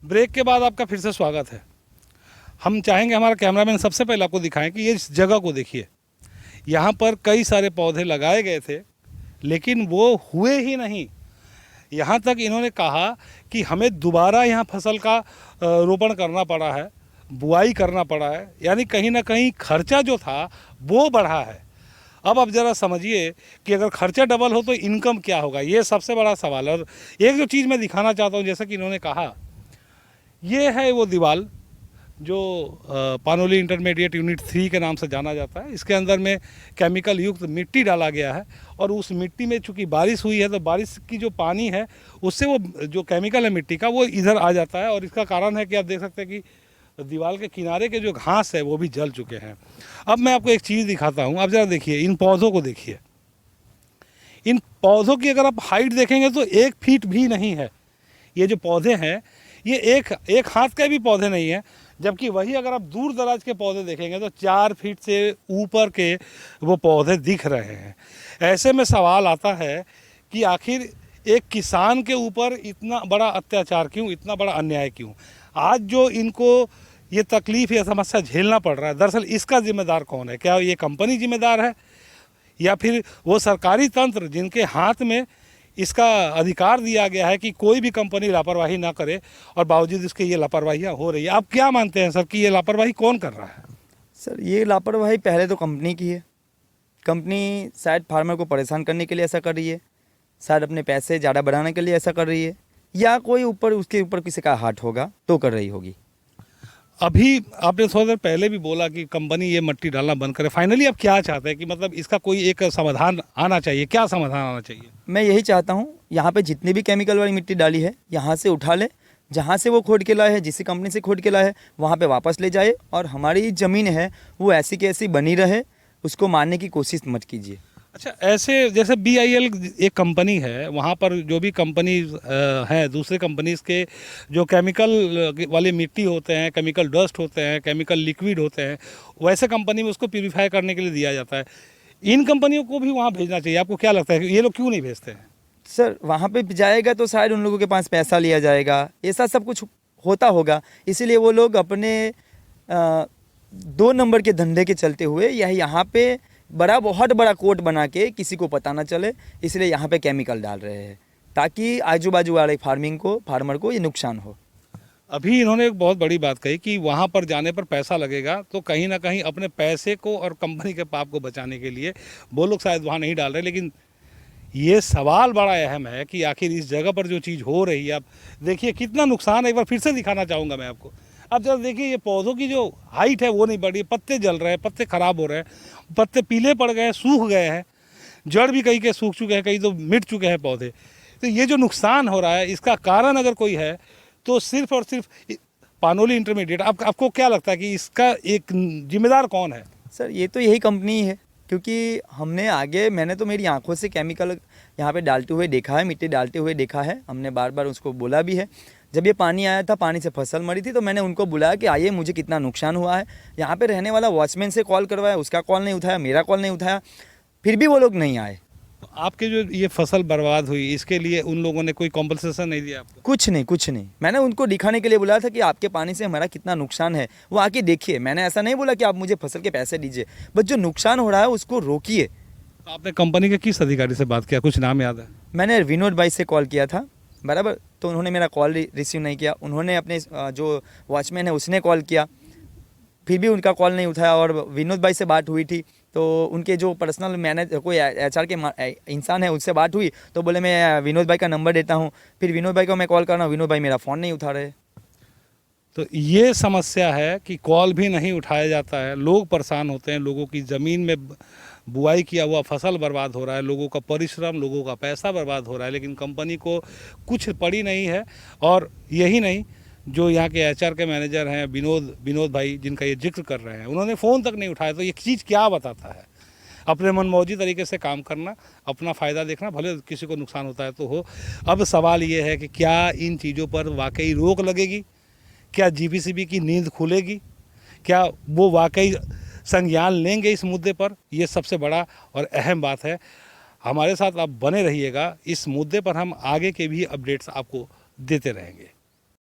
Break के बाद आपका फिर से स्वागत है। हम चाहेंगे हमारा कैमरामैन सबसे पहले आपको दिखाएं कि ये इस जगह को देखिए। यहाँ पर कई सारे पौधे लगाए गए थे लेकिन वो हुए ही नहीं। यहाँ तक इन्होंने कहा कि हमें दोबारा यहाँ फसल का रोपण करना पड़ा है, बुआई करना पड़ा है, यानी कहीं ना कहीं खर्चा जो था वो बढ़ा है। अब आप ज़रा समझिए कि अगर खर्चा डबल हो तो इनकम क्या होगा, ये सबसे बड़ा सवाल है। और एक जो चीज़ मैं दिखाना चाहता हूँ, जैसा कि इन्होंने कहा, ये है वो दीवार जो पानोली इंटरमीडिएट यूनिट 3 के नाम से जाना जाता है। इसके अंदर में केमिकल युक्त मिट्टी डाला गया है और उस मिट्टी में चूँकि बारिश हुई है तो बारिश की जो पानी है उससे वो जो केमिकल है मिट्टी का वो इधर आ जाता है। और इसका कारण है कि आप देख सकते हैं कि दीवार के किनारे के जो घास है वो भी जल चुके हैं। अब मैं आपको एक चीज़ दिखाता हूँ, आप ज़रा देखिए, इन पौधों को देखिए। इन पौधों की अगर आप हाइट देखेंगे तो 1 फीट भी नहीं है। ये जो पौधे हैं ये एक हाथ के भी पौधे नहीं है, जबकि वही अगर आप दूर दराज के पौधे देखेंगे तो 4 फीट से ऊपर के वो पौधे दिख रहे हैं। ऐसे में सवाल आता है कि आखिर एक किसान के ऊपर इतना बड़ा अत्याचार क्यों, इतना बड़ा अन्याय क्यों? आज जो इनको ये तकलीफ़ या समस्या झेलना पड़ रहा है, दरअसल इसका जिम्मेदार कौन है? क्या ये कंपनी जिम्मेदार है या फिर वो सरकारी तंत्र जिनके हाथ में इसका अधिकार दिया गया है कि कोई भी कंपनी लापरवाही ना करे और बावजूद इसके ये लापरवाहियाँ हो रही है? आप क्या मानते हैं सर कि ये लापरवाही कौन कर रहा है? सर ये लापरवाही पहले तो कंपनी की है। कंपनी शायद फार्मर को परेशान करने के लिए ऐसा कर रही है, शायद अपने पैसे ज़्यादा बढ़ाने के लिए ऐसा कर रही है, या कोई उसके ऊपर किसी का हाथ होगा तो कर रही होगी। अभी आपने थोड़ा देर पहले भी बोला कि कंपनी ये मिट्टी डालना बंद करे। फाइनली आप क्या चाहते हैं कि मतलब इसका कोई एक समाधान आना चाहिए? क्या समाधान आना चाहिए? मैं यही चाहता हूँ, यहाँ पे जितनी भी केमिकल वाली मिट्टी डाली है यहाँ से उठा ले, जहाँ से वो खोद के लाए है, जिस कंपनी से खोद के लाए है वहाँ पे वापस ले जाए, और हमारी ज़मीन है वो ऐसी की ऐसी बनी रहे, उसको मारने की कोशिश मत कीजिए। अच्छा, ऐसे जैसे BIL एक कंपनी है, वहाँ पर जो भी कंपनी है, दूसरे कंपनीज के जो केमिकल वाली मिट्टी होते हैं, केमिकल डस्ट होते हैं, केमिकल लिक्विड होते हैं, वैसे कंपनी में उसको प्यूरिफाई करने के लिए दिया जाता है। इन कंपनियों को भी वहाँ भेजना चाहिए। आपको क्या लगता है कि ये लोग क्यों नहीं भेजते हैं? सर वहाँ पे जाएगा तो शायद उन लोगों के पास पैसा लिया जाएगा, ऐसा सब कुछ होता होगा, इसीलिए वो लोग अपने 2 नंबर के धंधे के चलते हुए यहाँ पे बहुत बड़ा कोट बना के किसी को पता ना चले, इसलिए यहाँ पे केमिकल डाल रहे हैं ताकि आजू बाजू वाले फार्मर को ये नुकसान हो। अभी इन्होंने एक बहुत बड़ी बात कही कि वहाँ पर जाने पर पैसा लगेगा, तो कहीं ना कहीं अपने पैसे को और कंपनी के पाप को बचाने के लिए वो लोग शायद वहाँ नहीं डाल रहे। लेकिन ये सवाल बड़ा अहम है कि आखिर इस जगह पर जो चीज़ हो रही है, आप देखिए कितना नुकसान है। एक बार फिर से दिखाना चाहूँगा मैं आपको। अब जब देखिए ये पौधों की जो हाइट है वो नहीं बढ़ी, पत्ते जल रहे हैं, पत्ते खराब हो रहे हैं, पत्ते पीले पड़ गए हैं, सूख गए हैं, जड़ भी कहीं के सूख चुके हैं, कहीं तो मिट चुके हैं पौधे। तो ये जो नुकसान हो रहा है इसका कारण अगर कोई है तो सिर्फ और सिर्फ पानोली इंटरमीडिएट। आपको क्या लगता है कि इसका एक जिम्मेदार कौन है? सर ये तो यही कंपनी है, क्योंकि मैंने तो मेरी आंखों से केमिकल यहाँ पे डालते हुए देखा है, मिट्टी डालते हुए देखा है। हमने बार बार उसको बोला भी है। जब ये पानी आया था, पानी से फसल मरी थी, तो मैंने उनको बुलाया कि आइए, मुझे कितना नुकसान हुआ है। यहाँ पे रहने वाला वॉचमैन से कॉल करवाया, उसका कॉल नहीं उठाया, मेरा कॉल नहीं उठाया, फिर भी वो लोग नहीं आए। आपके जो ये फसल बर्बाद हुई इसके लिए उन लोगों ने कोई कॉम्पनसेशन नहीं दिया आपको? कुछ नहीं। मैंने उनको दिखाने के लिए बुलाया था कि आपके पानी से हमारा कितना नुकसान है, वो आके देखिए। मैंने ऐसा नहीं बोला कि आप मुझे फसल के पैसे दीजिए, बस जो नुकसान हो रहा है उसको रोकिए। आपने कंपनी के किस अधिकारी से बात किया, कुछ नाम याद है? मैंने विनोद भाई से कॉल किया था, बराबर, तो उन्होंने मेरा कॉल रिसीव नहीं किया। उन्होंने अपने जो वॉचमैन है उसने कॉल किया, फिर भी उनका कॉल नहीं उठाया। और विनोद भाई से बात हुई थी तो उनके जो पर्सनल मैनेजर कोई HR के इंसान है उनसे बात हुई, तो बोले मैं विनोद भाई का नंबर देता हूँ। फिर विनोद भाई को मैं कॉल कर रहा हूँ, विनोद भाई मेरा फ़ोन नहीं उठा रहे। तो ये समस्या है कि कॉल भी नहीं उठाया जाता है, लोग परेशान होते हैं, लोगों की ज़मीन में बुआई किया हुआ फसल बर्बाद हो रहा है, लोगों का परिश्रम, लोगों का पैसा बर्बाद हो रहा है, लेकिन कंपनी को कुछ पड़ी नहीं है। और यही नहीं, जो यहाँ के HR के मैनेजर हैं विनोद भाई, जिनका ये जिक्र कर रहे हैं, उन्होंने फ़ोन तक नहीं उठाया। तो ये चीज़ क्या बताता है? अपने मनमौजी तरीके से काम करना, अपना फ़ायदा देखना, भले किसी को नुकसान होता है तो हो। अब सवाल ये है कि क्या इन चीज़ों पर वाकई रोक लगेगी? क्या GPCB की नींद खुलेगी? क्या वो वाकई संज्ञान लेंगे इस मुद्दे पर? ये सबसे बड़ा और अहम बात है। हमारे साथ आप बने रहिएगा, इस मुद्दे पर हम आगे के भी अपडेट्स आपको देते रहेंगे।